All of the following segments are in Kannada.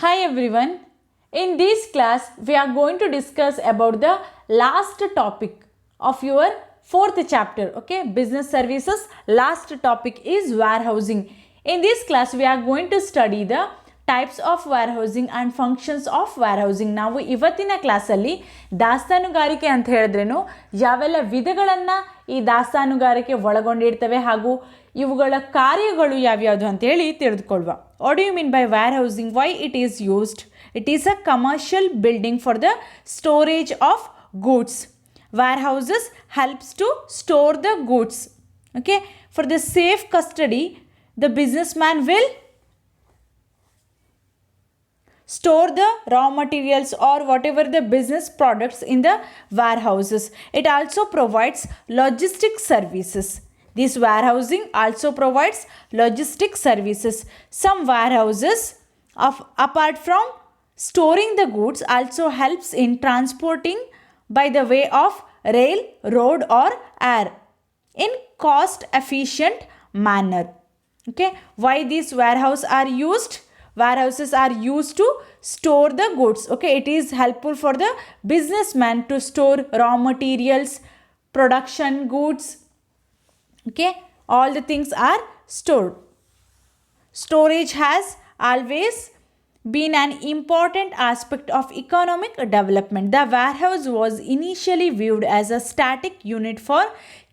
Hi everyone. In this class, we are going to discuss about the last topic of your fourth chapter. Okay, business services. Last topic is warehousing. In this class, we are going to study the types of warehousing and functions of warehousing. ನಾವು ಇವತ್ತಿನ ಕ್ಲಾಸಲ್ಲಿ ದಾಸ್ತಾನುಗಾರಿಕೆ ಅಂತ ಹೇಳಿದ್ರೇನು ಯಾವೆಲ್ಲ ವಿಧಗಳನ್ನು ಈ ದಾಸ್ತಾನುಗಾರಿಕೆ ಒಳಗೊಂಡಿರ್ತವೆ ಹಾಗೂ ಇವುಗಳ ಕಾರ್ಯಗಳು ಯಾವ್ಯಾವುದು ಅಂತೇಳಿ ತಿಳಿದುಕೊಳ್ಳುವ. What do you mean by warehousing? Why it is used? It is a commercial building for the storage of goods. Warehouses helps to store the goods. Okay, for the safe custody, the businessman will store the raw materials or whatever the business products in the warehouses. It also provides logistic services. This warehousing also provides logistic services. Some warehouses, apart from storing the goods, also helps in transporting by the way of rail, road or air in cost efficient manner. Okay, why these warehouses are used? Warehouses are used to store the goods. Okay, it is helpful for the businessman to store raw materials, production goods. Okay, all the things are stored. Storage has always been an important aspect of economic development. The warehouse was initially viewed as a static unit for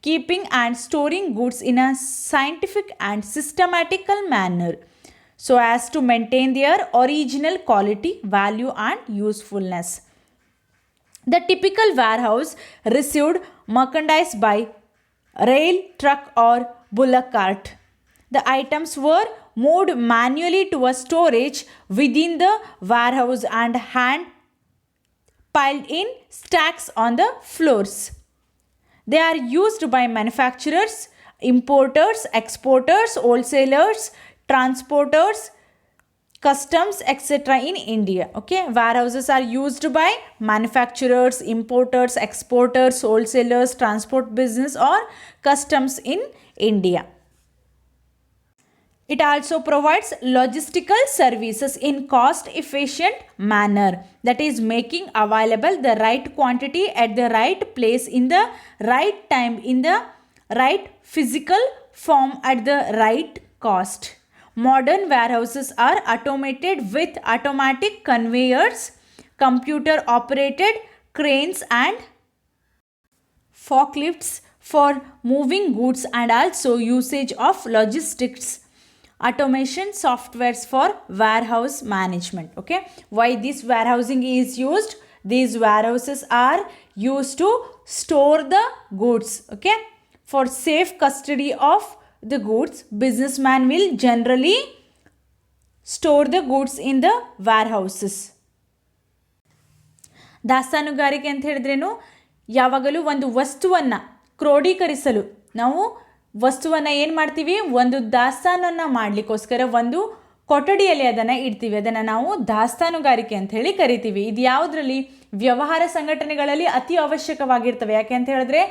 keeping and storing goods in a scientific and systematical manner, so as to maintain their original quality, value and usefulness. The typical warehouse received merchandise by rail, truck or bullock cart. The items were moved manually to a storage within the warehouse and hand piled in stacks on the floors. They are used by manufacturers, importers, exporters, wholesalers, transporters, customs, etc. in India. Okay, warehouses are used by manufacturers, importers, exporters, wholesalers, transport business or customs in India. It also provides logistical services in cost efficient manner, that is making available the right quantity at the right place in the right time in the right physical form at the right cost. Modern warehouses are automated with automatic conveyors, computer operated cranes and forklifts for moving goods, and also usage of logistics automation softwares for warehouse management. Okay, why this warehousing is used? These warehouses are used to store the goods. Okay, for safe custody of the goods, businessman will generally store the goods in the warehouses. ದಾಸ್ತಾನುಗಾರಿಕೆ ಅಂತ ಹೇಳಿದ್ರೇನು ಯಾವಾಗಲೂ ಒಂದು ವಸ್ತುವನ್ನು ಕ್ರೋಢೀಕರಿಸಲು ನಾವು ವಸ್ತುವನ್ನು ಏನು ಮಾಡ್ತೀವಿ, ಒಂದು ದಾಸ್ತಾನನ್ನು ಮಾಡಲಿಕ್ಕೋಸ್ಕರ ಒಂದು ಕೊಠಡಿಯಲ್ಲಿ ಅದನ್ನು ಇಡ್ತೀವಿ. ಅದನ್ನು ನಾವು ದಾಸ್ತಾನುಗಾರಿಕೆ ಅಂತ ಹೇಳಿ ಕರಿತೀವಿ. ಇದು ಯಾವುದರಲ್ಲಿ? ವ್ಯವಹಾರ ಸಂಘಟನೆಗಳಲ್ಲಿ ಅತಿ ಅವಶ್ಯಕವಾಗಿರ್ತವೆ. ಯಾಕೆ ಅಂತ ಹೇಳಿದ್ರೆ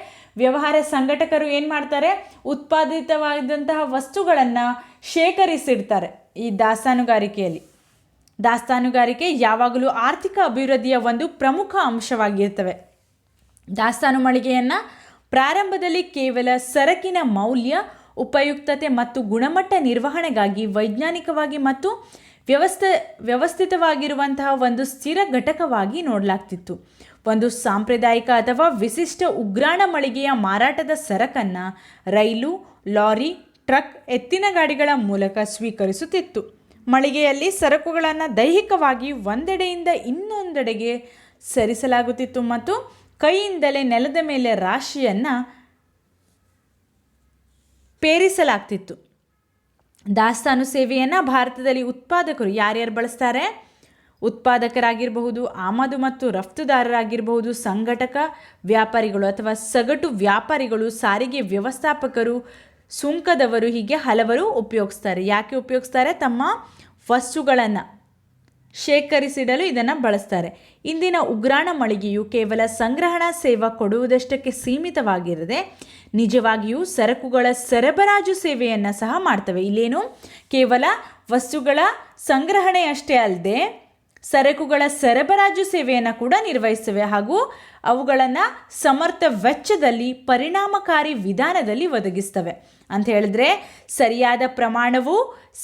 ವ್ಯವಹಾರ ಸಂಘಟಕರು ಏನು ಮಾಡ್ತಾರೆ, ಉತ್ಪಾದಿತವಾದಂತಹ ವಸ್ತುಗಳನ್ನು ಶೇಖರಿಸಿಡ್ತಾರೆ ಈ ದಾಸ್ತಾನುಗಾರಿಕೆಯಲ್ಲಿ. ದಾಸ್ತಾನುಗಾರಿಕೆ ಯಾವಾಗಲೂ ಆರ್ಥಿಕ ಅಭಿವೃದ್ಧಿಯ ಒಂದು ಪ್ರಮುಖ ಅಂಶವಾಗಿರ್ತವೆ. ದಾಸ್ತಾನು ಮಳಿಗೆಯನ್ನು ಪ್ರಾರಂಭದಲ್ಲಿ ಕೇವಲ ಸರಕಿನ ಮೌಲ್ಯ, ಉಪಯುಕ್ತತೆ ಮತ್ತು ಗುಣಮಟ್ಟ ನಿರ್ವಹಣೆಗಾಗಿ ವೈಜ್ಞಾನಿಕವಾಗಿ ಮತ್ತು ವ್ಯವಸ್ಥಿತವಾಗಿರುವಂತಹ ಒಂದು ಸ್ಥಿರ ಘಟಕವಾಗಿ ನೋಡಲಾಗ್ತಿತ್ತು. ಒಂದು ಸಾಂಪ್ರದಾಯಿಕ ಅಥವಾ ವಿಶಿಷ್ಟ ಉಗ್ರಾಣ ಮಳಿಗೆಯ ಮಾರಾಟದ ಸರಕನ್ನು ರೈಲು, ಲಾರಿ, ಟ್ರಕ್, ಎತ್ತಿನ ಗಾಡಿಗಳ ಮೂಲಕ ಸ್ವೀಕರಿಸುತ್ತಿತ್ತು. ಮಳಿಗೆಯಲ್ಲಿ ಸರಕುಗಳನ್ನು ದೈಹಿಕವಾಗಿ ಒಂದೆಡೆಯಿಂದ ಇನ್ನೊಂದೆಡೆಗೆ ಸರಿಸಲಾಗುತ್ತಿತ್ತು ಮತ್ತು ಕೈಯಿಂದಲೇ ನೆಲದ ಮೇಲೆ ರಾಶಿಯನ್ನು ಪೇರಿಸಲಾಗ್ತಿತ್ತು. ದಾಸ್ತಾನು ಸೇವೆಯನ್ನು ಭಾರತದಲ್ಲಿ ಉತ್ಪಾದಕರು ಯಾರ್ಯಾರು ಬಳಸ್ತಾರೆ? ಉತ್ಪಾದಕರಾಗಿರಬಹುದು, ಆಮದು ಮತ್ತು ರಫ್ತುದಾರರಾಗಿರಬಹುದು, ಸಂಘಟಕ ವ್ಯಾಪಾರಿಗಳು ಅಥವಾ ಸಗಟು ವ್ಯಾಪಾರಿಗಳು, ಸಾರಿಗೆ ವ್ಯವಸ್ಥಾಪಕರು, ಸುಂಕದವರು, ಹೀಗೆ ಹಲವರು ಉಪಯೋಗಿಸ್ತಾರೆ. ಯಾಕೆ ಉಪಯೋಗಿಸ್ತಾರೆ? ತಮ್ಮ ವಸ್ತುಗಳನ್ನು ಶೇಖರಿಸಿಡಲು ಇದನ್ನು ಬಳಸ್ತಾರೆ. ಇಂದಿನ ಉಗ್ರಾಣ ಮಳಿಗೆಯು ಕೇವಲ ಸಂಗ್ರಹಣಾ ಸೇವಾ ಕೊಡುವುದಷ್ಟಕ್ಕೆ ಸೀಮಿತವಾಗಿರದೆ ನಿಜವಾಗಿಯೂ ಸರಕುಗಳ ಸರಬರಾಜು ಸೇವೆಯನ್ನು ಸಹ ಮಾಡ್ತವೆ. ಇಲ್ಲೇನು ಕೇವಲ ವಸ್ತುಗಳ ಸಂಗ್ರಹಣೆಯಷ್ಟೇ ಅಲ್ಲದೆ ಸರಕುಗಳ ಸರಬರಾಜು ಸೇವೆಯನ್ನು ಕೂಡ ನಿರ್ವಹಿಸ್ತವೆ ಹಾಗೂ ಅವುಗಳನ್ನು ಸಮರ್ಥ ವೆಚ್ಚದಲ್ಲಿ ಪರಿಣಾಮಕಾರಿ ವಿಧಾನದಲ್ಲಿ ಒದಗಿಸ್ತವೆ. ಅಂತ ಹೇಳಿದ್ರೆ ಸರಿಯಾದ ಪ್ರಮಾಣವು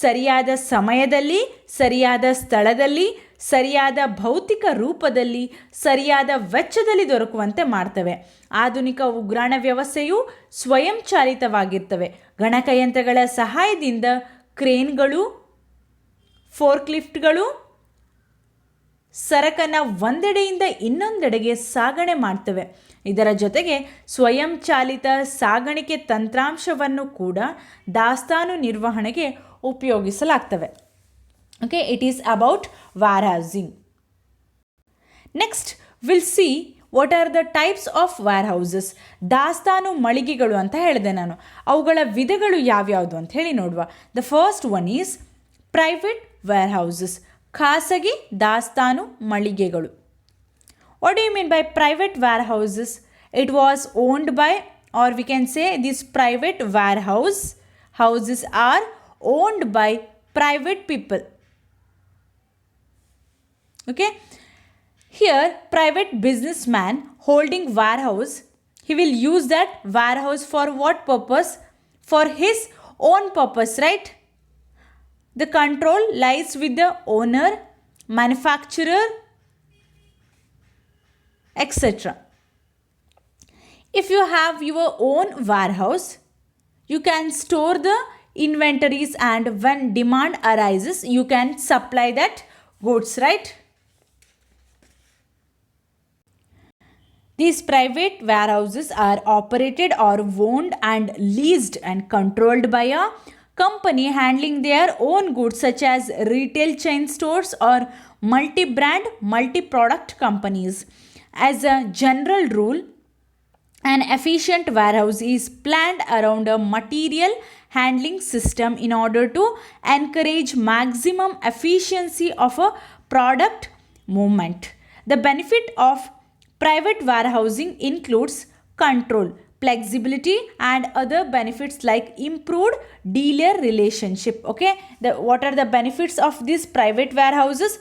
ಸರಿಯಾದ ಸಮಯದಲ್ಲಿ, ಸರಿಯಾದ ಸ್ಥಳದಲ್ಲಿ, ಸರಿಯಾದ ಭೌತಿಕ ರೂಪದಲ್ಲಿ, ಸರಿಯಾದ ವೆಚ್ಚದಲ್ಲಿ ದೊರಕುವಂತೆ ಮಾಡ್ತವೆ. ಆಧುನಿಕ ಉಗ್ರಾಣ ವ್ಯವಸ್ಥೆಯು ಸ್ವಯಂಚಾಲಿತವಾಗಿರ್ತವೆ. ಗಣಕಯಂತ್ರಗಳ ಸಹಾಯದಿಂದ ಕ್ರೇನ್ಗಳು, ಫೋರ್ಕ್ಲಿಫ್ಟ್ಗಳು ಸರಕನ್ನು ಒಂದೆಡೆಯಿಂದ ಇನ್ನೊಂದೆಡೆಗೆ ಸಾಗಣೆ ಮಾಡ್ತವೆ. ಇದರ ಜೊತೆಗೆ ಸ್ವಯಂಚಾಲಿತ ಸಾಗಾಣಿಕೆ ತಂತ್ರಾಂಶವನ್ನು ಕೂಡ ದಾಸ್ತಾನು ನಿರ್ವಹಣೆಗೆ ಉಪಯೋಗಿಸಲಾಗ್ತವೆ. Okay, it is about warehousing. Next will see what are the types of warehouses. ದಾಸ್ತಾನು ಮಳಿಗೆಗಳು ಅಂತ ಹೇಳಿದೆ ನಾನು. ಅವುಗಳ ವಿಧಗಳು ಯಾವ್ಯಾವುದು ಅಂತ ಹೇಳಿ ನೋಡುವ. The first one is private warehouses, ಖಾಸಗಿ ದಾಸ್ತಾನು ಮಳಿಗೆಗಳು. What do you mean by private warehouses? It was owned by, or we can say these private houses are owned by private people. Okay. Here, private businessman holding warehouse, he will use that warehouse for what purpose? For his own purpose, right? The control lies with the owner, manufacturer, etc. If you have your own warehouse, you can store the inventories, and when demand arises, you can supply that goods, right? These private warehouses are operated or owned and leased and controlled by a company handling their own goods, such as retail chain stores or multi-brand, multi-product companies. As a general rule, an efficient warehouse is planned around a material handling system in order to encourage maximum efficiency of a product movement. The benefit of private warehousing includes control, flexibility, and other benefits like improved dealer relationship. Okay, what are the benefits of these private warehouses?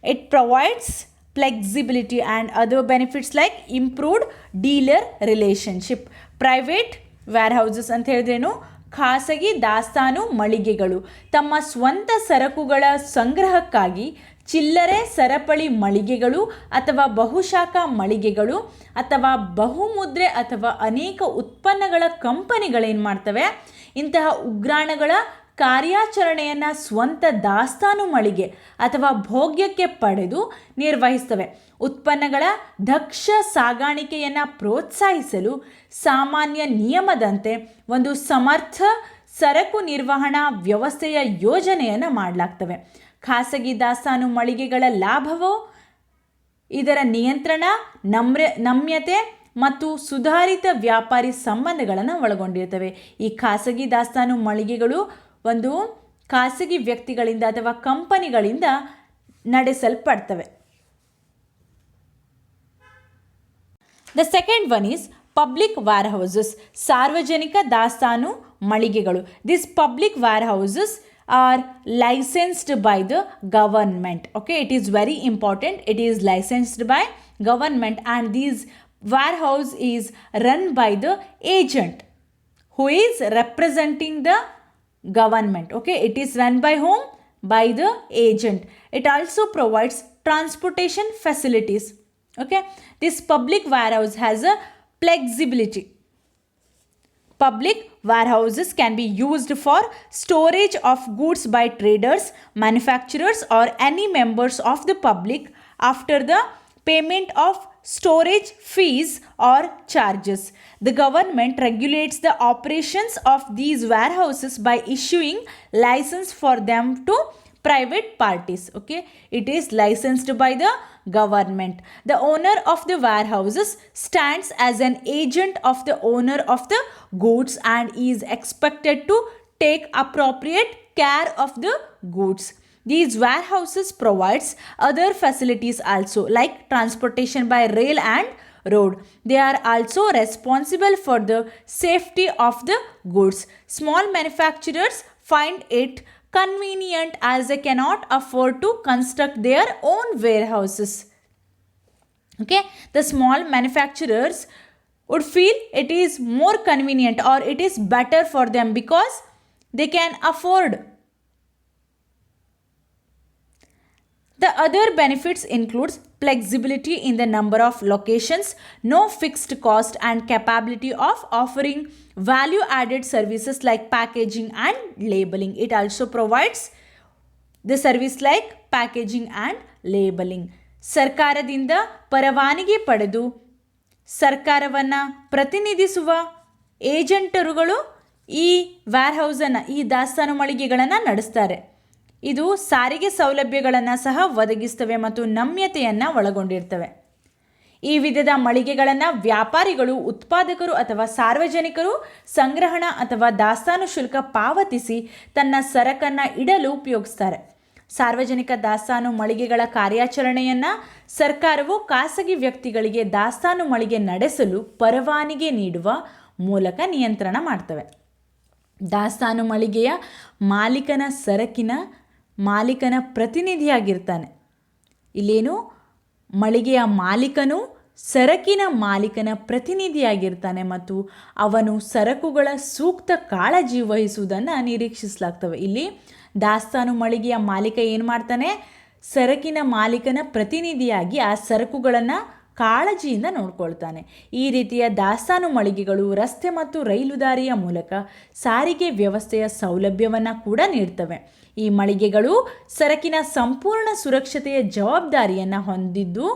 It provides flexibility and other benefits like improved dealer relationship. Private warehouses ಅಂತ ಹೇಳಿದ್ರೇನು? ಖಾಸಗಿ ದಾಸ್ತಾನು ಮಳಿಗೆಗಳು ತಮ್ಮ ಸ್ವಂತ ಸರಕುಗಳ ಸಂಗ್ರಹಕ್ಕಾಗಿ ಚಿಲ್ಲರೆ ಸರಪಳಿ ಮಳಿಗೆಗಳು ಅಥವಾ ಬಹುಶಾಖಾ ಮಳಿಗೆಗಳು ಅಥವಾ ಬಹುಮುದ್ರೆ ಅಥವಾ ಅನೇಕ ಉತ್ಪನ್ನಗಳ ಕಂಪನಿಗಳೇನು ಮಾಡ್ತವೆ, ಇಂತಹ ಉಗ್ರಾಣಗಳ ಕಾರ್ಯಾಚರಣೆಯನ್ನು ಸ್ವಂತ ದಾಸ್ತಾನು ಮಳಿಗೆ ಅಥವಾ ಭೋಗ್ಯಕ್ಕೆ ಪಡೆದು ನಿರ್ವಹಿಸ್ತವೆ. ಉತ್ಪನ್ನಗಳ ದಕ್ಷ ಸಾಗಾಣಿಕೆಯನ್ನು ಪ್ರೋತ್ಸಾಹಿಸಲು ಸಾಮಾನ್ಯ ನಿಯಮದಂತೆ ಒಂದು ಸಮರ್ಥ ಸರಕು ನಿರ್ವಹಣಾ ವ್ಯವಸ್ಥೆಯ ಯೋಜನೆಯನ್ನು ಮಾಡಲಾಗ್ತವೆ. ಖಾಸಗಿ ದಾಸ್ತಾನು ಮಳಿಗೆಗಳ ಲಾಭವು ಇದರ ನಿಯಂತ್ರಣ, ನಮ್ಯತೆ ಮತ್ತು ಸುಧಾರಿತ ವ್ಯಾಪಾರಿ ಸಂಬಂಧಗಳನ್ನು ಒಳಗೊಂಡಿರ್ತವೆ. ಈ ಖಾಸಗಿ ದಾಸ್ತಾನು ಮಳಿಗೆಗಳು ಒಂದು ಖಾಸಗಿ ವ್ಯಕ್ತಿಗಳಿಂದ ಅಥವಾ ಕಂಪನಿಗಳಿಂದ ನಡೆಸಲ್ಪಡ್ತವೆ. The second one is public warehouses, ಸಾರ್ವಜನಿಕ ದಾಸ್ತಾನು ಮಳಿಗೆಗಳು. This public warehouses are licensed by the government. Okay, it is very important. It is licensed by government, and these warehouse is run by the agent who is representing the government. Okay, it is run by whom? By the agent. It also provides transportation facilities. Okay, this public warehouse has a flexibility. Public warehouses can be used for storage of goods by traders, manufacturers, or any members of the public after the payment of storage fees or charges. The government regulates the operations of these warehouses by issuing license for them to private parties. Okay, it is licensed by the government. The owner of the warehouses stands as an agent of the owner of the goods and is expected to take appropriate care of the goods. These warehouses provides other facilities also, like transportation by rail and road. They are also responsible for the safety of the goods. Small manufacturers find it convenient as they cannot afford to construct their own warehouses. Okay, the small manufacturers would feel it is more convenient or it is better for them because they can afford. The other benefits includes flexibility in the number of locations, no fixed cost and capability of offering value added services like packaging and labeling. It also provides the service like packaging and labeling. ಸರ್ಕಾರದಿಂದ ಪರವಾನಗಿ ಪಡೆದು ಸರ್ಕಾರವನ್ನು ಪ್ರತಿನಿಧಿಸುವ ಏಜೆಂಟರುಗಳು ಈ ವೇರ್ಹೌಸನ್ನು, ಈ ದಾಸ್ತಾನು ಮಳಿಗೆಗಳನ್ನು ನಡೆಸ್ತಾರೆ. ಇದು ಸಾರಿಗೆ ಸೌಲಭ್ಯಗಳನ್ನು ಸಹ ಒದಗಿಸ್ತವೆ ಮತ್ತು ನಮ್ಯತೆಯನ್ನು ಒಳಗೊಂಡಿರ್ತವೆ. ಈ ವಿಧದ ಮಳಿಗೆಗಳನ್ನು ವ್ಯಾಪಾರಿಗಳು, ಉತ್ಪಾದಕರು ಅಥವಾ ಸಾರ್ವಜನಿಕರು ಸಂಗ್ರಹಣಾ ಅಥವಾ ದಾಸ್ತಾನು ಶುಲ್ಕ ಪಾವತಿಸಿ ತನ್ನ ಸರಕನ್ನು ಇಡಲು ಉಪಯೋಗಿಸ್ತಾರೆ. ಸಾರ್ವಜನಿಕ ದಾಸ್ತಾನು ಮಳಿಗೆಗಳ ಕಾರ್ಯಾಚರಣೆಯನ್ನು ಸರ್ಕಾರವು ಖಾಸಗಿ ವ್ಯಕ್ತಿಗಳಿಗೆ ದಾಸ್ತಾನು ಮಳಿಗೆ ನಡೆಸಲು ಪರವಾನಗಿ ನೀಡುವ ಮೂಲಕ ನಿಯಂತ್ರಣ ಮಾಡ್ತವೆ. ದಾಸ್ತಾನು ಮಳಿಗೆಯ ಮಾಲೀಕನ ಸರಕಿನ ಮಾಲೀಕನ ಪ್ರತಿನಿಧಿಯಾಗಿರ್ತಾನೆ. ಇಲ್ಲೇನು ಮಳಿಗೆಯ ಮಾಲೀಕನು ಸರಕಿನ ಮಾಲೀಕನ ಪ್ರತಿನಿಧಿಯಾಗಿರ್ತಾನೆ ಮತ್ತು ಅವನು ಸರಕುಗಳ ಸೂಕ್ತ ಕಾಳಜಿ ವಹಿಸುವುದನ್ನು ನಿರೀಕ್ಷಿಸಲಾಗ್ತವೆ. ಇಲ್ಲಿ ದಾಸ್ತಾನು ಮಳಿಗೆಯ ಮಾಲೀಕ ಏನು ಮಾಡ್ತಾನೆ? ಸರಕಿನ ಮಾಲೀಕನ ಪ್ರತಿನಿಧಿಯಾಗಿ ಆ ಸರಕುಗಳನ್ನು ಕಾಳಜಿಯಿಂದ ನೋಡ್ಕೊಳ್ತಾನೆ. ಈ ರೀತಿಯ ದಾಸ್ತಾನು ಮಳಿಗೆಗಳು ರಸ್ತೆ ಮತ್ತು ರೈಲು ದಾರಿಯ ಮೂಲಕ ಸಾರಿಗೆ ವ್ಯವಸ್ಥೆಯ ಸೌಲಭ್ಯವನ್ನು ಕೂಡ ನೀಡ್ತವೆ. ಈ ಮಳಿಗೆಗಳು ಸರಕಿನ ಸಂಪೂರ್ಣ ಸುರಕ್ಷತೆಯ ಜವಾಬ್ದಾರಿಯನ್ನು ಹೊಂದಿದ್ದು,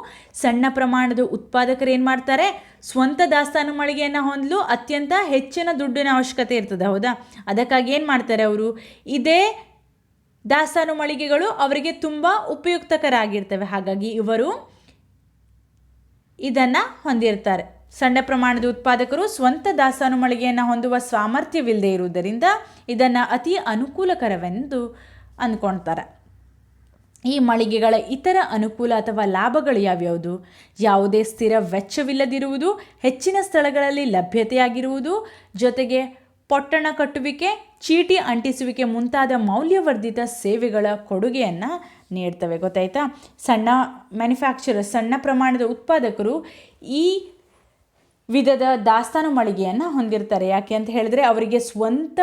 ಸಣ್ಣ ಪ್ರಮಾಣದ ಉತ್ಪಾದಕರು ಏನು ಮಾಡ್ತಾರೆ? ಸ್ವಂತ ದಾಸ್ತಾನು ಮಳಿಗೆಯನ್ನು ಹೊಂದಲು ಅತ್ಯಂತ ಹೆಚ್ಚಿನ ದುಡ್ಡಿನ ಅವಶ್ಯಕತೆ ಇರ್ತದೆ, ಹೌದಾ? ಅದಕ್ಕಾಗಿ ಏನು ಮಾಡ್ತಾರೆ ಅವರು? ಇದೇ ದಾಸ್ತಾನು ಮಳಿಗೆಗಳು ಅವರಿಗೆ ತುಂಬ ಉಪಯುಕ್ತಕರಾಗಿರ್ತವೆ. ಹಾಗಾಗಿ ಇವರು ಇದನ್ನು ಹೊಂದಿರ್ತಾರೆ. ಸಣ್ಣ ಪ್ರಮಾಣದ ಉತ್ಪಾದಕರು ಸ್ವಂತ ದಾಸ್ತಾನು ಮಳಿಗೆಯನ್ನು ಹೊಂದುವ ಸಾಮರ್ಥ್ಯವಿಲ್ಲದೆ ಇರುವುದರಿಂದ ಇದನ್ನು ಅತಿ ಅನುಕೂಲಕರವೆಂದು ಅಂದ್ಕೊಳ್ತಾರೆ. ಈ ಮಳಿಗೆಗಳ ಇತರ ಅನುಕೂಲ ಅಥವಾ ಲಾಭಗಳು ಯಾವ್ಯಾವುದು? ಯಾವುದೇ ಸ್ಥಿರ ವೆಚ್ಚವಿಲ್ಲದಿರುವುದು, ಹೆಚ್ಚಿನ ಸ್ಥಳಗಳಲ್ಲಿ ಲಭ್ಯತೆಯಾಗಿರುವುದು, ಜೊತೆಗೆ ಪೊಟ್ಟಣ ಕಟ್ಟುವಿಕೆ, ಚೀಟಿ ಅಂಟಿಸುವಿಕೆ ಮುಂತಾದ ಮೌಲ್ಯವರ್ಧಿತ ಸೇವೆಗಳ ಕೊಡುಗೆಯನ್ನು ನೀಡ್ತವೆ. ಗೊತ್ತಾಯ್ತಾ? ಸಣ್ಣ ಮ್ಯಾನುಫ್ಯಾಕ್ಚರರ್, ಸಣ್ಣ ಪ್ರಮಾಣದ ಉತ್ಪಾದಕರು ಈ ವಿಧದ ದಾಸ್ತಾನು ಮಳಿಗೆಯನ್ನು ಹೊಂದಿರ್ತಾರೆ. ಯಾಕೆ ಅಂತ ಹೇಳಿದ್ರೆ ಅವರಿಗೆ ಸ್ವಂತ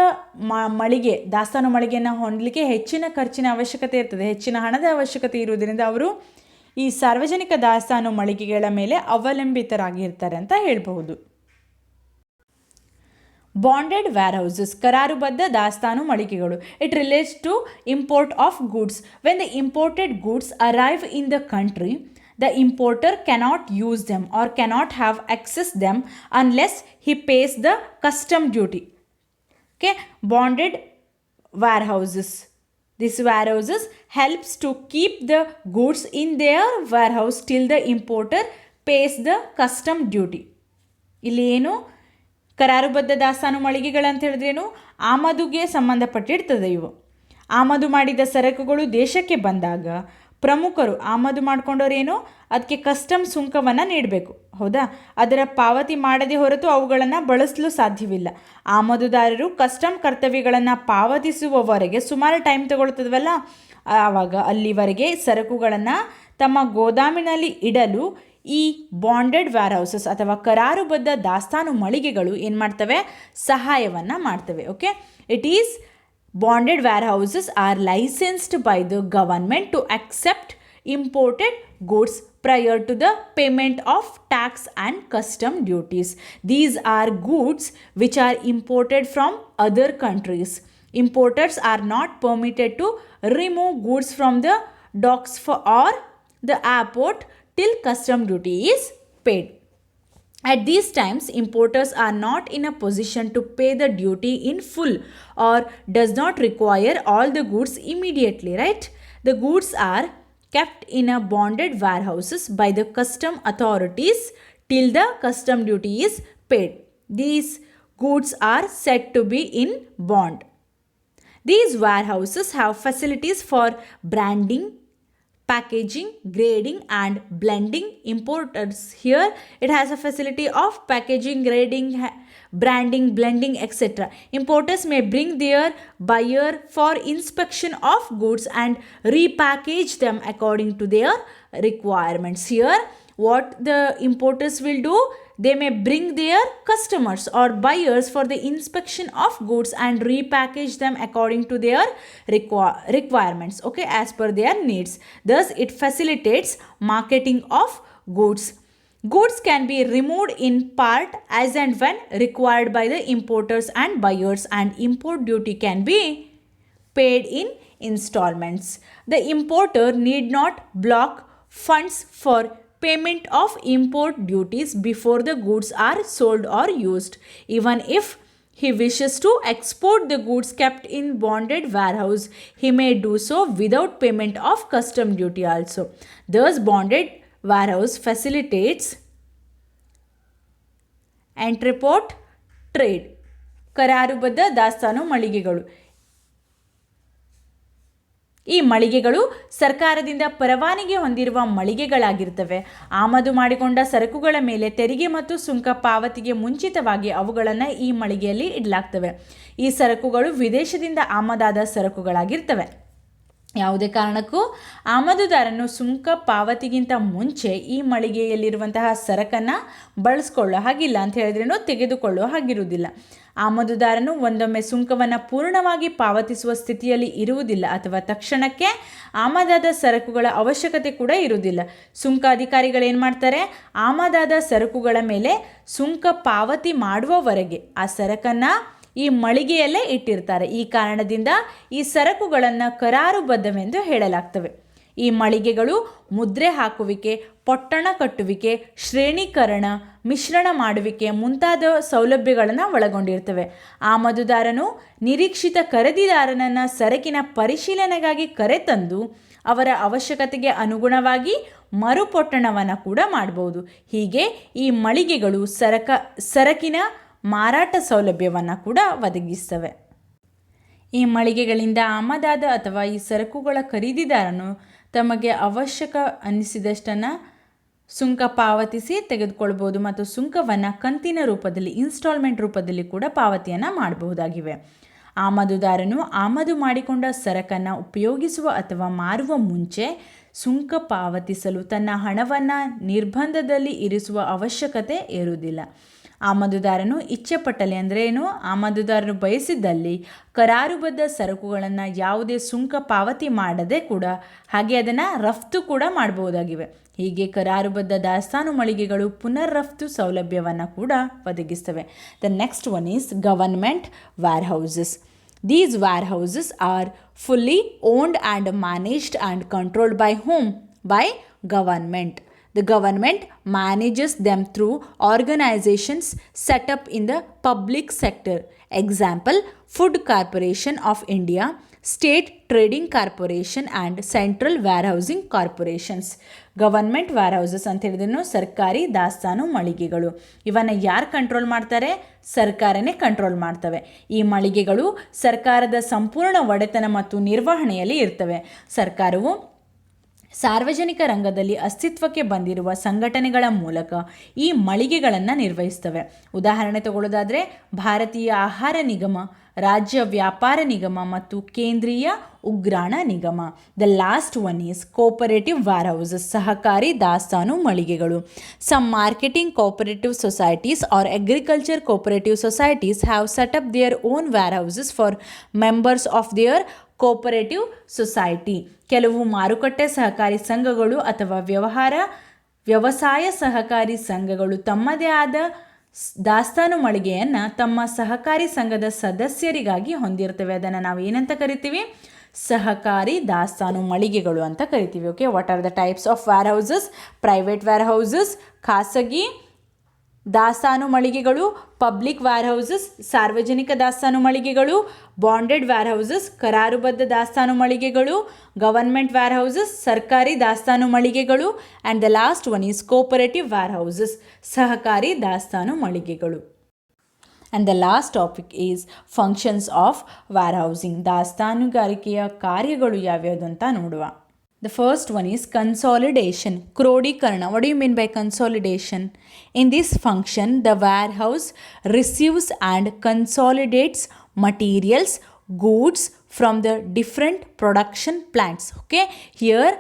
ಮಳಿಗೆ, ದಾಸ್ತಾನು ಮಳಿಗೆಯನ್ನು ಹೊಂದಲಿಕ್ಕೆ ಹೆಚ್ಚಿನ ಖರ್ಚಿನ ಅವಶ್ಯಕತೆ ಇರ್ತದೆ, ಹೆಚ್ಚಿನ ಹಣದ ಅವಶ್ಯಕತೆ ಇರುವುದರಿಂದ ಅವರು ಈ ಸಾರ್ವಜನಿಕ ದಾಸ್ತಾನು ಮಳಿಗೆಗಳ ಮೇಲೆ ಅವಲಂಬಿತರಾಗಿರ್ತಾರೆ ಅಂತ ಹೇಳಬಹುದು. ಬಾಂಡೆಡ್ ವೇರ್ಹೌಸಸ್, ಕರಾರುಬದ್ಧ ದಾಸ್ತಾನು ಮಳಿಗೆಗಳು. It relates to import of goods. When the imported goods arrive in the country, the importer cannot use them or cannot have access them unless he pays the custom duty. Okay, bonded warehouses. These warehouses helps to keep the goods in their warehouse till the importer pays the custom duty. ಇಲ್ಲಿ ಏನು ಕರಾರುಬದ್ಧ ದಾಸ್ತಾನು ಮಳಿಗೆಗಳಂತ ಹೇಳಿದ್ರೇನು? ಆಮದುಗೆ ಸಂಬಂಧಪಟ್ಟಿರ್ತದೆ ಇವು. ಆಮದು ಮಾಡಿದ ಸರಕುಗಳು ದೇಶಕ್ಕೆ ಬಂದಾಗ ಪ್ರಮುಖರು, ಆಮದು ಮಾಡ್ಕೊಂಡವ್ರೇನು, ಅದಕ್ಕೆ ಕಸ್ಟಮ್ ಸುಂಕವನ್ನು ನೀಡಬೇಕು, ಹೌದಾ? ಅದರ ಪಾವತಿ ಮಾಡದೆ ಹೊರತು ಅವುಗಳನ್ನು ಬಳಸಲು ಸಾಧ್ಯವಿಲ್ಲ. ಆಮದುದಾರರು ಕಸ್ಟಮ್ ಕರ್ತವ್ಯಗಳನ್ನು ಪಾವತಿಸುವವರೆಗೆ ಸುಮಾರು ಟೈಮ್ ತಗೊಳ್ತದವಲ್ಲ, ಆವಾಗ ಅಲ್ಲಿವರೆಗೆ ಸರಕುಗಳನ್ನು ತಮ್ಮ ಗೋದಾಮಿನಲ್ಲಿ ಇಡಲು ಈ ಬಾಂಡೆಡ್ ವೇರ್ಹೌಸಸ್ ಅಥವಾ ಕರಾರುಬದ್ಧ ದಾಸ್ತಾನು ಮಳಿಗೆಗಳು ಏನು ಮಾಡ್ತವೆ? ಸಹಾಯವನ್ನು ಮಾಡ್ತವೆ. Okay, it is bonded warehouses are licensed by the government to accept imported goods prior to the payment of tax and custom duties. These are goods which are imported from other countries. Importers are not permitted to remove goods from the docks or the airport till custom duty is paid. At these times, importers are not in a position to pay the duty in full or does not require all the goods immediately, right? The goods are kept in a bonded warehouses by the custom authorities till the custom duty is paid. These goods are said to be in bond. These warehouses have facilities for branding, packaging, grading and blending. Importers here, it has a facility of packaging, grading, branding, blending, etc. Importers may bring their buyer for inspection of goods and repackage them according to their requirements. Here, what the importers will do, they may bring their customers or buyers for the inspection of goods and repackage them according to their requirements, okay, as per their needs. Thus it facilitates marketing of goods. Goods can be removed in part as and when required by the importers and buyers, and import duty can be paid in installments. The importer need not block funds for payment of import duties before the goods are sold or used. Even if he wishes to export the goods kept in bonded warehouse, he may do so without payment of custom duty also. Thus, bonded warehouse facilitates entrepot trade. ಕರಾರುಬದ್ಧ ದಾಸ್ತಾನು ಮಳಿಗೆಗಳು. ಈ ಮಳಿಗೆಗಳು ಸರ್ಕಾರದಿಂದ ಪರವಾನಗಿ ಹೊಂದಿರುವ ಮಳಿಗೆಗಳಾಗಿರ್ತವೆ. ಆಮದು ಮಾಡಿಕೊಂಡ ಸರಕುಗಳ ಮೇಲೆ ತೆರಿಗೆ ಮತ್ತು ಸುಂಕ ಪಾವತಿಗೆ ಮುಂಚಿತವಾಗಿ ಅವುಗಳನ್ನು ಈ ಮಳಿಗೆಯಲ್ಲಿ ಇಡಲಾಗ್ತವೆ. ಈ ಸರಕುಗಳು ವಿದೇಶದಿಂದ ಆಮದಾದ ಸರಕುಗಳಾಗಿರ್ತವೆ. ಯಾವುದೇ ಕಾರಣಕ್ಕೂ ಆಮದುದಾರನು ಸುಂಕ ಪಾವತಿಗಿಂತ ಮುಂಚೆ ಈ ಮಳಿಗೆಯಲ್ಲಿರುವಂತಹ ಸರಕನ್ನು ಬಳಸ್ಕೊಳ್ಳೋ ಹಾಗಿಲ್ಲ ಅಂತ ಹೇಳಿದ್ರೇನು, ತೆಗೆದುಕೊಳ್ಳೋ ಹಾಗಿರುವುದಿಲ್ಲ. ಆಮದುದಾರನು ಒಂದೊಮ್ಮೆ ಸುಂಕವನ್ನು ಪೂರ್ಣವಾಗಿ ಪಾವತಿಸುವ ಸ್ಥಿತಿಯಲ್ಲಿ ಇರುವುದಿಲ್ಲ ಅಥವಾ ತಕ್ಷಣಕ್ಕೆ ಆಮದಾದ ಸರಕುಗಳ ಅವಶ್ಯಕತೆ ಕೂಡ ಇರುವುದಿಲ್ಲ. ಸುಂಕ ಅಧಿಕಾರಿಗಳೇನು ಮಾಡ್ತಾರೆ, ಆಮದಾದ ಸರಕುಗಳ ಮೇಲೆ ಸುಂಕ ಪಾವತಿ ಮಾಡುವವರೆಗೆ ಆ ಸರಕನ್ನು ಈ ಮಳಿಗೆಯಲ್ಲೇ ಇಟ್ಟಿರ್ತಾರೆ. ಈ ಕಾರಣದಿಂದ ಈ ಸರಕುಗಳನ್ನು ಕರಾರುಬದ್ಧವೆಂದು ಹೇಳಲಾಗ್ತವೆ. ಈ ಮಳಿಗೆಗಳು ಮುದ್ರೆ ಹಾಕುವಿಕೆ, ಪೊಟ್ಟಣ ಕಟ್ಟುವಿಕೆ, ಶ್ರೇಣೀಕರಣ, ಮಿಶ್ರಣ ಮಾಡುವಿಕೆ ಮುಂತಾದ ಸೌಲಭ್ಯಗಳನ್ನು ಒಳಗೊಂಡಿರ್ತವೆ. ಆಮದುದಾರನು ನಿರೀಕ್ಷಿತ ಖರೀದಿದಾರನನ್ನು ಸರಕಿನ ಪರಿಶೀಲನೆಗಾಗಿ ಕರೆತಂದು ಅವರ ಅವಶ್ಯಕತೆಗೆ ಅನುಗುಣವಾಗಿ ಮರುಪೊಟ್ಟಣವನ್ನು ಕೂಡ ಮಾಡಬಹುದು. ಹೀಗೆ ಈ ಮಳಿಗೆಗಳು ಸರಕಿನ ಮಾರಾಟ ಸೌಲಭ್ಯವನ್ನು ಕೂಡ ಒದಗಿಸ್ತವೆ. ಈ ಮಳಿಗೆಗಳಿಂದ ಆಮದಾದ ಅಥವಾ ಈ ಸರಕುಗಳ ಖರೀದಿದಾರನು ತಮಗೆ ಅವಶ್ಯಕ ಅನ್ನಿಸಿದಷ್ಟನ್ನು ಸುಂಕ ಪಾವತಿಸಿ ತೆಗೆದುಕೊಳ್ಬೋದು ಮತ್ತು ಸುಂಕವನ್ನು ಕಂತಿನ ರೂಪದಲ್ಲಿ, ಇನ್ಸ್ಟಾಲ್ಮೆಂಟ್ ರೂಪದಲ್ಲಿ ಕೂಡ ಪಾವತಿಯನ್ನು ಮಾಡಬಹುದಾಗಿವೆ. ಆಮದುದಾರನು ಆಮದು ಮಾಡಿಕೊಂಡ ಸರಕನ್ನು ಉಪಯೋಗಿಸುವ ಅಥವಾ ಮಾರುವ ಮುಂಚೆ ಸುಂಕ ಪಾವತಿಸಲು ತನ್ನ ಹಣವನ್ನು ನಿರ್ಬಂಧದಲ್ಲಿ ಇರಿಸುವ ಅವಶ್ಯಕತೆ ಇರುವುದಿಲ್ಲ. ಆಮದುದಾರನು ಇಚ್ಛೆಪಟ್ಟಲ್ಲಿ ಅಂದರೆ ಏನು, ಆಮದುದಾರನು ಬಯಸಿದ್ದಲ್ಲಿ ಕರಾರುಬದ್ಧ ಸರಕುಗಳನ್ನು ಯಾವುದೇ ಸುಂಕ ಪಾವತಿ ಮಾಡದೆ ಕೂಡ ಹಾಗೆ ಅದನ್ನು ರಫ್ತು ಕೂಡ ಮಾಡಬಹುದಾಗಿವೆ. ಹೀಗೆ ಕರಾರುಬದ್ಧ ದಾಸ್ತಾನು ಮಳಿಗೆಗಳು ಪುನರ್ ರಫ್ತು ಸೌಲಭ್ಯವನ್ನು ಕೂಡ ಒದಗಿಸ್ತವೆ. The next one is government warehouses. These warehouses are fully owned and managed and controlled by whom? By government. The government manages them through organizations set up in the public sector. Example, Food Corporation of India, State Trading Corporation and Central Warehousing Corporations. Government warehouses ಅಂತ ಹೇಳಿದ್ರು ಸರ್ಕಾರಿ ದಾಸ್ತಾನು ಮಳಿಗೆಗಳು. ಇವನ್ನು ಯಾರು ಕಂಟ್ರೋಲ್ ಮಾಡ್ತಾರೆ? ಸರ್ಕಾರನೇ ಕಂಟ್ರೋಲ್ ಮಾಡ್ತವೆ. ಈ ಮಳಿಗೆಗಳು ಸರ್ಕಾರದ ಸಂಪೂರ್ಣ ಒಡೆತನ ಮತ್ತು ನಿರ್ವಹಣೆಯಲ್ಲಿ ಇರ್ತವೆ. ಸರ್ಕಾರವು ಸಾರ್ವಜನಿಕ ರಂಗದಲ್ಲಿ ಅಸ್ತಿತ್ವಕ್ಕೆ ಬಂದಿರುವ ಸಂಘಟನೆಗಳ ಮೂಲಕ ಈ ಮಳಿಗೆಗಳನ್ನು ನಿರ್ವಹಿಸ್ತವೆ. ಉದಾಹರಣೆ ತಗೊಳ್ಳೋದಾದರೆ ಭಾರತೀಯ ಆಹಾರ ನಿಗಮ, ರಾಜ್ಯ ವ್ಯಾಪಾರ ನಿಗಮ ಮತ್ತು ಕೇಂದ್ರೀಯ ಉಗ್ರಾಣ ನಿಗಮ. The last one is cooperative warehouses, ಸಹಕಾರಿ ದಾಸ್ತಾನು ಮಳಿಗೆಗಳು. Some marketing cooperative societies are agriculture cooperative societies have set up their own warehouses for members of their cooperative society. ಕೆಲವು ಮಾರುಕಟ್ಟೆ ಸಹಕಾರಿ ಸಂಘಗಳು ಅಥವಾ ವ್ಯವಸಾಯ ಸಹಕಾರಿ ಸಂಘಗಳು ತಮ್ಮದೇ ಆದ ದಾಸ್ತಾನು ಮಳಿಗೆಯನ್ನು ತಮ್ಮ ಸಹಕಾರಿ ಸಂಘದ ಸದಸ್ಯರಿಗಾಗಿ ಹೊಂದಿರ್ತವೆ. ಅದನ್ನು ನಾವು ಏನಂತ ಕರಿತೀವಿ? ಸಹಕಾರಿ ದಾಸ್ತಾನು ಮಳಿಗೆಗಳು ಅಂತ ಕರಿತೀವಿ. Okay, what are the types of warehouses? Private warehouses, ಖಾಸಗಿ ದಾಸ್ತಾನು ಮಳಿಗೆಗಳು, ಪಬ್ಲಿಕ್ ವೇರ್ ಹೌಸಸ್ ಸಾರ್ವಜನಿಕ ದಾಸ್ತಾನು ಮಳಿಗೆಗಳು, ಬಾಂಡೆಡ್ ವೇರ್ ಹೌಸಸ್ ಕರಾರುಬದ್ಧ ದಾಸ್ತಾನು ಮಳಿಗೆಗಳು, ಗವರ್ಮೆಂಟ್ ವೇರ್ ಹೌಸಸ್ ಸರ್ಕಾರಿ ದಾಸ್ತಾನು ಮಳಿಗೆಗಳು, and the last one is cooperative warehouses ಸಹಕಾರಿ ದಾಸ್ತಾನು ಮಳಿಗೆಗಳು. And the last topic is functions of warehousing. ದಾಸ್ತಾನುಗಾರಿಕೆಯ ಕಾರ್ಯಗಳು ಯಾವ್ಯಾವುದು ಅಂತ ನೋಡುವ. The first one is consolidation. Krodikarna. What do you mean by consolidation? In this function, the warehouse receives and consolidates materials, goods from the different production plants. Okay, here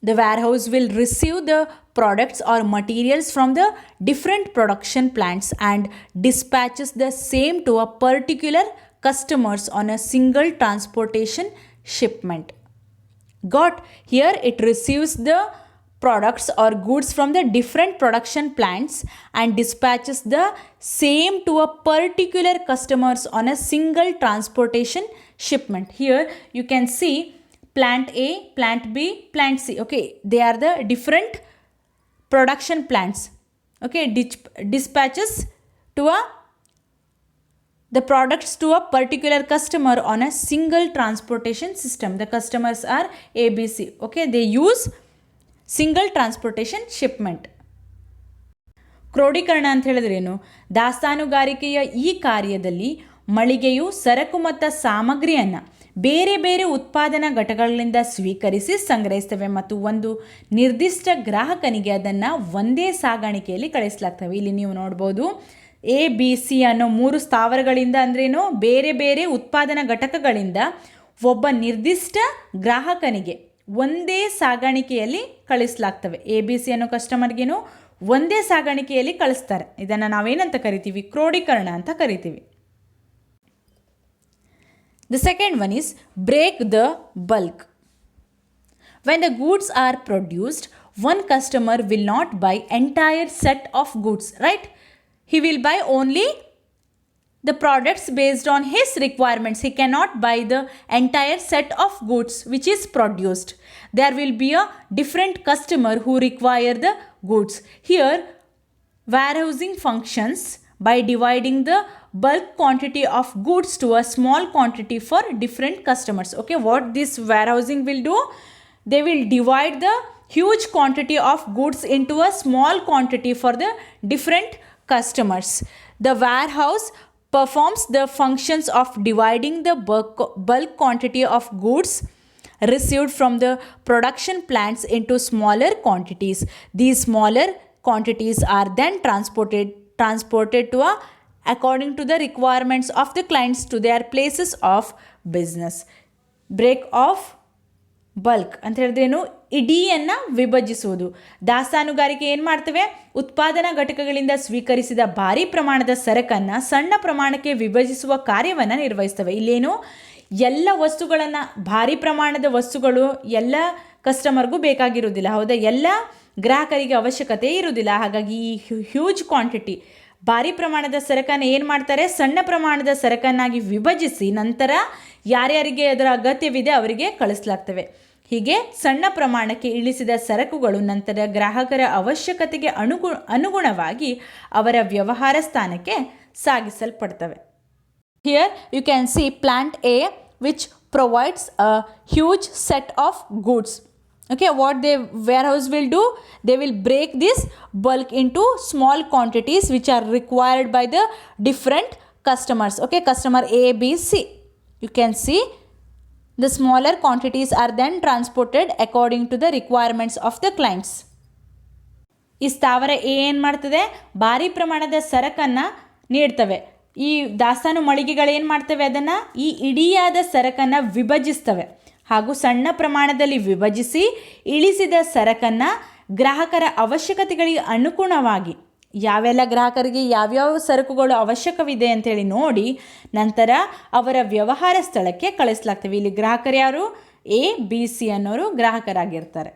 the warehouse will receive the products or materials from the different production plants and dispatches the same to a particular customers on a single transportation shipment. Got? Here it receives the products or goods from the different production plants and dispatches the same to a particular customers on a single transportation shipment. Here you can see plant A, plant B, plant C. Okay, they are the different production plants. Okay, dispatches to the products to a particular customer on a single transportation system. The customers are A, B, C. Okay, they use single transportation shipment. ಕ್ರೋಢೀಕರಣ ಅಂತ ಹೇಳಿದ್ರೇನು? ದಾಸ್ತಾನುಗಾರಿಕೆಯ ಈ ಕಾರ್ಯದಲ್ಲಿ ಮಳಿಗೆಯು ಸರಕು ಮತ್ತು ಸಾಮಗ್ರಿಯನ್ನು ಬೇರೆ ಬೇರೆ ಉತ್ಪಾದನಾ ಘಟಕಗಳಿಂದ ಸ್ವೀಕರಿಸಿ ಸಂಗ್ರಹಿಸ್ತವೆ ಮತ್ತು ಒಂದು ನಿರ್ದಿಷ್ಟ ಗ್ರಾಹಕನಿಗೆ ಅದನ್ನು ಒಂದೇ ಸಾಗಾಣಿಕೆಯಲ್ಲಿ ಕಳಿಸಲಾಗ್ತವೆ. ಇಲ್ಲಿ ನೀವು ನೋಡ್ಬೋದು ಎ ಬಿ ಸಿ ಅನ್ನೋ 3 ಸ್ಥಾವರಗಳಿಂದ ಅಂದ್ರೇನು, ಬೇರೆ ಬೇರೆ ಉತ್ಪಾದನಾ ಘಟಕಗಳಿಂದ ಒಬ್ಬ ನಿರ್ದಿಷ್ಟ ಗ್ರಾಹಕನಿಗೆ ಒಂದೇ ಸಾಗಾಣಿಕೆಯಲ್ಲಿ ಕಳಿಸಲಾಗ್ತವೆ. ಎ ಬಿ ಸಿ ಅನ್ನೋ ಕಸ್ಟಮರ್ಗೇನು ಒಂದೇ ಸಾಗಾಣಿಕೆಯಲ್ಲಿ ಕಳಿಸ್ತಾರೆ. ಇದನ್ನು ನಾವೇನಂತ ಕರಿತೀವಿ? ಕ್ರೋಢೀಕರಣ ಅಂತ ಕರಿತೀವಿ. The second one is break the bulk. When the goods are produced, one customer will not buy entire set of goods, right? He will buy only the products based on his requirements. He cannot buy the entire set of goods which is produced. There will be a different customer who require the goods. Here, warehousing functions by dividing the bulk quantity of goods to a small quantity for different customers. Okay, what this warehousing will do? They will divide the huge quantity of goods into a small quantity for the different customers. The warehouse performs the functions of dividing the bulk quantity of goods received from the production plants into smaller quantities. These smaller quantities are then transported to according to the requirements of the clients to their places of business. Break off bulk ಅಂತ ಹೇಳಿದ್ರೇನು? ಇಡೀಯನ್ನು ವಿಭಜಿಸುವುದು. ದಾಸ್ತಾನುಗಾರಿಕೆ ಏನು ಮಾಡ್ತವೆ? ಉತ್ಪಾದನಾ ಘಟಕಗಳಿಂದ ಸ್ವೀಕರಿಸಿದ ಭಾರಿ ಪ್ರಮಾಣದ ಸರಕನ್ನು ಸಣ್ಣ ಪ್ರಮಾಣಕ್ಕೆ ವಿಭಜಿಸುವ ಕಾರ್ಯವನ್ನು ನಿರ್ವಹಿಸ್ತವೆ. ಇಲ್ಲೇನು ಎಲ್ಲ ವಸ್ತುಗಳನ್ನು, ಭಾರಿ ಪ್ರಮಾಣದ ವಸ್ತುಗಳು ಎಲ್ಲ ಕಸ್ಟಮರ್ಗೂ ಬೇಕಾಗಿರುವುದಿಲ್ಲ, ಹೌದಾ? ಎಲ್ಲ ಗ್ರಾಹಕರಿಗೆ ಅವಶ್ಯಕತೆ ಇರುವುದಿಲ್ಲ. ಹಾಗಾಗಿ ಈ ಹ್ಯೂಜ್ ಕ್ವಾಂಟಿಟಿ, ಭಾರಿ ಪ್ರಮಾಣದ ಸರಕನ್ನು ಏನು ಮಾಡ್ತಾರೆ? ಸಣ್ಣ ಪ್ರಮಾಣದ ಸರಕನ್ನಾಗಿ ವಿಭಜಿಸಿ ನಂತರ ಯಾರ್ಯಾರಿಗೆ ಅದರ ಅಗತ್ಯವಿದೆ ಅವರಿಗೆ ಕಳಿಸಲಾಗ್ತವೆ. ಹೀಗೆ ಸಣ್ಣ ಪ್ರಮಾಣಕ್ಕೆ ಇಳಿಸಿದ ಸರಕುಗಳು ನಂತರ ಗ್ರಾಹಕರ ಅವಶ್ಯಕತೆಗೆ ಅನುಗುಣವಾಗಿ ಅವರ ವ್ಯವಹಾರ ಸ್ಥಾನಕ್ಕೆ ಸಾಗಿಸಲ್ಪಡ್ತವೆ. Here you can see plant A which provides a huge set of goods. Okay, what the warehouse will do? They will break this bulk into small quantities which are required by the different customers. Okay, customer A, B, C. You can see the smaller quantities are then transported according to the requirements of the clients. ಈ ಸ್ಥಾವರ ಎ ಏನು ಮಾಡ್ತದೆ? ಭಾರಿ ಪ್ರಮಾಣದ ಸರಕನ್ನು ನೀಡ್ತವೆ. ಈ ದಾಸ್ತಾನು ಮಳಿಗೆಗಳು ಮಾಡ್ತವೆ? ಅದನ್ನು, ಈ ಇಡಿಯಾದ ಸರಕನ್ನು ವಿಭಜಿಸ್ತವೆ ಹಾಗೂ ಸಣ್ಣ ಪ್ರಮಾಣದಲ್ಲಿ ವಿಭಜಿಸಿ ಇಳಿಸಿದ ಸರಕನ್ನು ಗ್ರಾಹಕರ ಅವಶ್ಯಕತೆಗಳಿಗೆ ಅನುಗುಣವಾಗಿ ಯಾವೆಲ್ಲ ಗ್ರಾಹಕರಿಗೆ ಯಾವ್ಯಾವ ಸರಕುಗಳು ಅವಶ್ಯಕವಿದೆ ಅಂತೇಳಿ ನೋಡಿ ನಂತರ ಅವರ ವ್ಯವಹಾರ ಸ್ಥಳಕ್ಕೆ ಕಳಿಸಲಾಗ್ತವೆ. ಇಲ್ಲಿ ಗ್ರಾಹಕರು ಯಾರು? ಎ, ಬಿ, ಸಿ ಅನ್ನೋರು ಗ್ರಾಹಕರಾಗಿರ್ತಾರೆ.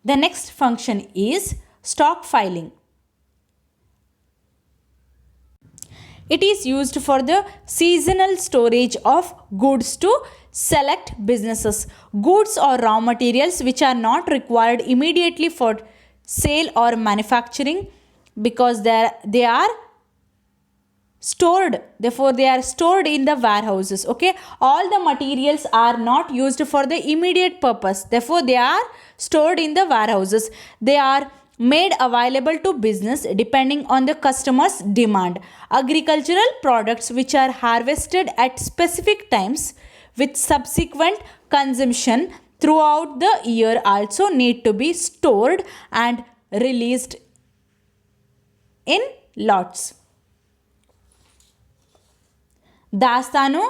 The next function is stockpiling. It is used for the seasonal storage of goods to select businesses. Goods or raw materials which are not required immediately for sale or manufacturing because they are stored. Therefore, they are stored in the warehouses. Okay, all the materials are not used for the immediate purpose. Therefore, they are stored in the warehouses. They are made available to business depending on the customer's demand. Agricultural products which are harvested at specific times with subsequent consumption throughout the year also need to be stored and released in lots. ದಾಸ್ತಾನು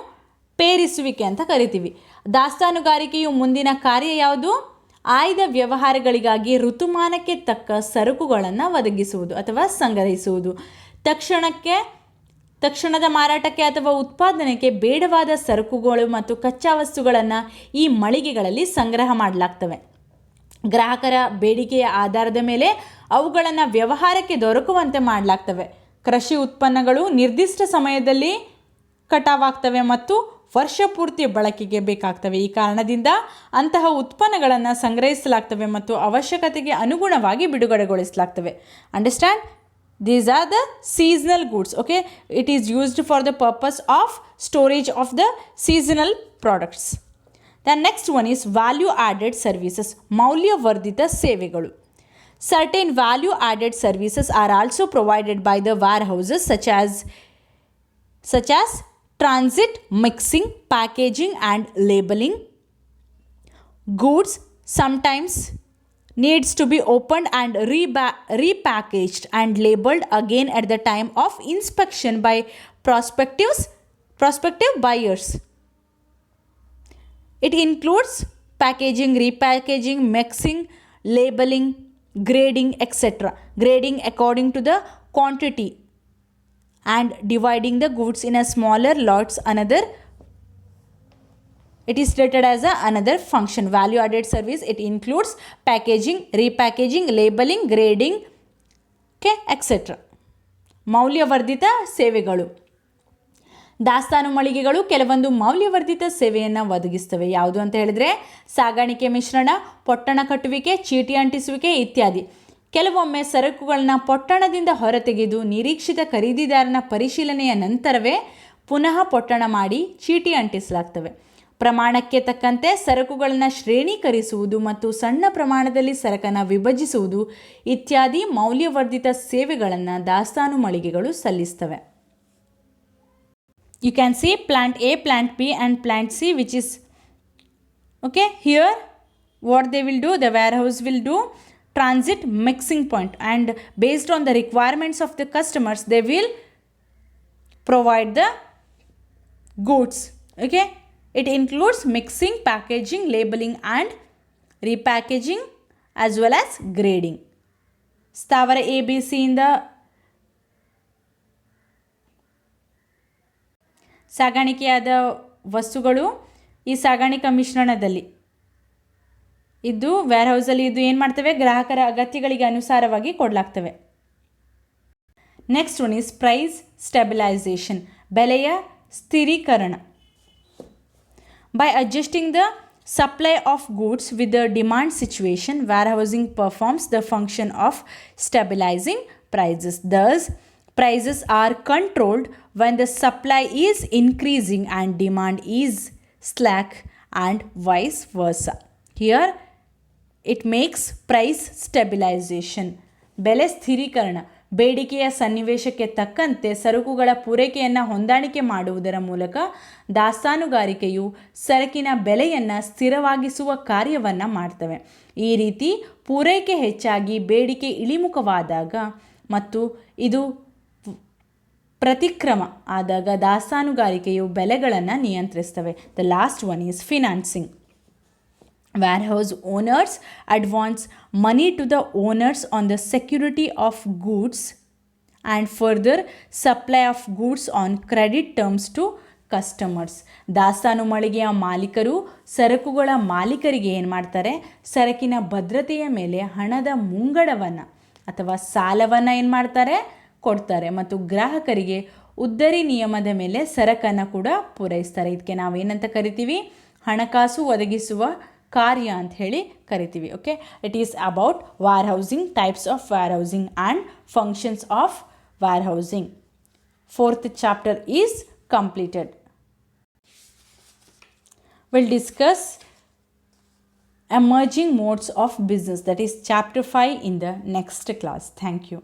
ಪೇರಿಸುವಿಕೆ ಅಂತ ಕರಿತೀವಿ. ದಾಸ್ತಾನುಗಾರಿಕೆಯು ಮುಂದಿನ ಕಾರ್ಯ ಯಾವುದು? ಆಯ್ದ ವ್ಯವಹಾರಗಳಿಗಾಗಿ ಋತುಮಾನಕ್ಕೆ ತಕ್ಕ ಸರಕುಗಳನ್ನು ಒದಗಿಸುವುದು ಅಥವಾ ಸಂಗ್ರಹಿಸುವುದು. ತಕ್ಷಣದ ಮಾರಾಟಕ್ಕೆ ಅಥವಾ ಉತ್ಪಾದನೆಗೆ ಬೇಡವಾದ ಸರಕುಗಳು ಮತ್ತು ಕಚ್ಚಾ ವಸ್ತುಗಳನ್ನು ಈ ಮಳಿಗೆಗಳಲ್ಲಿ ಸಂಗ್ರಹ ಮಾಡಲಾಗ್ತವೆ. ಗ್ರಾಹಕರ ಬೇಡಿಕೆಯ ಆಧಾರದ ಮೇಲೆ ಅವುಗಳನ್ನು ವ್ಯವಹಾರಕ್ಕೆ ದೊರಕುವಂತೆ ಮಾಡಲಾಗ್ತವೆ. ಕೃಷಿ ಉತ್ಪನ್ನಗಳು ನಿರ್ದಿಷ್ಟ ಸಮಯದಲ್ಲಿ ಕಟಾವಾಗ್ತವೆ ಮತ್ತು ವರ್ಷ ಪೂರ್ತಿ ಬಳಕೆಗೆ ಬೇಕಾಗ್ತವೆ. ಈ ಕಾರಣದಿಂದ ಅಂತಹ ಉತ್ಪನ್ನಗಳನ್ನು ಸಂಗ್ರಹಿಸಲಾಗ್ತವೆ ಮತ್ತು ಅವಶ್ಯಕತೆಗೆ ಅನುಗುಣವಾಗಿ ಬಿಡುಗಡೆಗೊಳಿಸಲಾಗ್ತವೆ. Understand? These are the seasonal goods. Okay, it is used for the purpose of storage of the seasonal products. The next one is value added services. ಮೌಲ್ಯವರ್ಧಿತ ಸೇವೆಗಳು. Certain value added services are also provided by the warehouses such as transit, mixing, packaging and labeling. Goods sometimes needs to be opened and repackaged and labeled again at the time of inspection by prospective buyers. It includes packaging, repackaging, mixing, labeling, grading, etc. Grading according to the quantity and dividing the goods in a smaller lots. It is stated as another function. Value added service, it includes packaging, repackaging, labeling, grading, okay, etc. ಮೌಲ್ಯವರ್ಧಿತ ಸೇವೆಗಳು. ದಾಸ್ತಾನು ಮಳಿಗೆಗಳು ಕೆಲವೊಂದು ಮೌಲ್ಯವರ್ಧಿತ ಸೇವೆಯನ್ನು ಒದಗಿಸ್ತವೆ. ಯಾವುದು ಅಂತ ಹೇಳಿದ್ರೆ ಸಾಗಾಣಿಕೆ ಮಿಶ್ರಣ, ಪೊಟ್ಟಣ ಕಟ್ಟುವಿಕೆ, ಚೀಟಿ ಅಂಟಿಸುವಿಕೆ ಇತ್ಯಾದಿ. ಕೆಲವೊಮ್ಮೆ ಸರಕುಗಳನ್ನ ಪೊಟ್ಟಣದಿಂದ ಹೊರತೆಗೆದು ನಿರೀಕ್ಷಿತ ಖರೀದಿದಾರನ ಪರಿಶೀಲನೆಯ ನಂತರವೇ ಪುನಃ ಪೊಟ್ಟಣ ಮಾಡಿ ಚೀಟಿ ಅಂಟಿಸಲಾಗ್ತವೆ. ಪ್ರಮಾಣಕ್ಕೆ ತಕ್ಕಂತೆ ಸರಕುಗಳನ್ನು ಶ್ರೇಣೀಕರಿಸುವುದು ಮತ್ತು ಸಣ್ಣ ಪ್ರಮಾಣದಲ್ಲಿ ಸರಕನ್ನು ವಿಭಜಿಸುವುದು ಇತ್ಯಾದಿ ಮೌಲ್ಯವರ್ಧಿತ ಸೇವೆಗಳನ್ನು ದಾಸ್ತಾನು ಮಳಿಗೆಗಳು ಸಲ್ಲಿಸ್ತವೆ. You can see plant A, plant B and plant C, which is okay. Here what they will do, the warehouse will do transit mixing point, and based on the requirements of the customers they will provide the goods. Okay, it includes mixing, packaging, labeling and repackaging as well as grading. ಸ್ಥಾವರ ABC ಇಂದ ಸಾಗಾಣಿಕೆಯಾದ ವಸ್ತುಗಳು ಈ ಸಾಗಾಣಿಕಾ ಮಿಶ್ರಣದಲ್ಲಿ ಇದ್ದು ವೇರ್ಹೌಸಲ್ಲಿ ಇದು ಏನು ಮಾಡ್ತವೆ, ಗ್ರಾಹಕರ ಅಗತ್ಯಗಳಿಗೆ ಅನುಸಾರವಾಗಿ ಕೊಡಲಾಗ್ತವೆ. Next one is price stabilisation, ಬೆಲೆಯ ಸ್ಥಿರೀಕರಣ. By adjusting the supply of goods with the demand situation, warehousing performs the function of stabilizing prices. Thus, prices are controlled when the supply is increasing and demand is slack and vice versa. Here, it makes price stabilization. ಬೆಲೆ ಸ್ಥಿರೀಕರಣ, ಬೇಡಿಕೆಯ ಸನ್ನಿವೇಶಕ್ಕೆ ತಕ್ಕಂತೆ ಸರಕುಗಳ ಪೂರೈಕೆಯನ್ನು ಹೊಂದಾಣಿಕೆ ಮಾಡುವುದರ ಮೂಲಕ ದಾಸ್ತಾನುಗಾರಿಕೆಯು ಸರಕಿನ ಬೆಲೆಯನ್ನು ಸ್ಥಿರವಾಗಿಸುವ ಕಾರ್ಯವನ್ನು ಮಾಡ್ತವೆ. ಈ ರೀತಿ ಪೂರೈಕೆ ಹೆಚ್ಚಾಗಿ ಬೇಡಿಕೆ ಇಳಿಮುಖವಾದಾಗ ಮತ್ತು ಇದು ಪ್ರತಿಕ್ರಮ ಆದಾಗ ದಾಸ್ತಾನುಗಾರಿಕೆಯು ಬೆಲೆಗಳನ್ನು ನಿಯಂತ್ರಿಸ್ತವೆ. The last one is financing. Warehouse owners advance money to the owners on the security of goods and further supply of goods on credit terms to customers. ದಾಸ್ತಾನು ಮಳಿಗೆಯ ಮಾಲೀಕರು ಸರಕುಗಳ ಮಾಲೀಕರಿಗೆ ಏನು ಮಾಡ್ತಾರೆ, ಸರಕಿನ ಭದ್ರತೆಯ ಮೇಲೆ ಹಣದ ಮುಂಗಡವನ್ನು ಅಥವಾ ಸಾಲವನ್ನು ಏನು ಮಾಡ್ತಾರೆ, ಕೊಡ್ತಾರೆ ಮತ್ತು ಗ್ರಾಹಕರಿಗೆ ಉದ್ದರಿ ನಿಯಮದ ಮೇಲೆ ಸರಕನ್ನು ಕೂಡ ಪೂರೈಸ್ತಾರೆ. ಇದಕ್ಕೆ ನಾವೇನಂತ ಕರಿತೀವಿ, ಹಣಕಾಸು ಒದಗಿಸುವ ಕಾರ್ಯ ಅಂತ ಹೇಳಿ ಕರಿತೀವಿ. Okay, it is about warehousing, types of warehousing and functions of warehousing. 4th chapter is completed. We'll discuss emerging modes of business, that is chapter 5 in the next class. Thank you.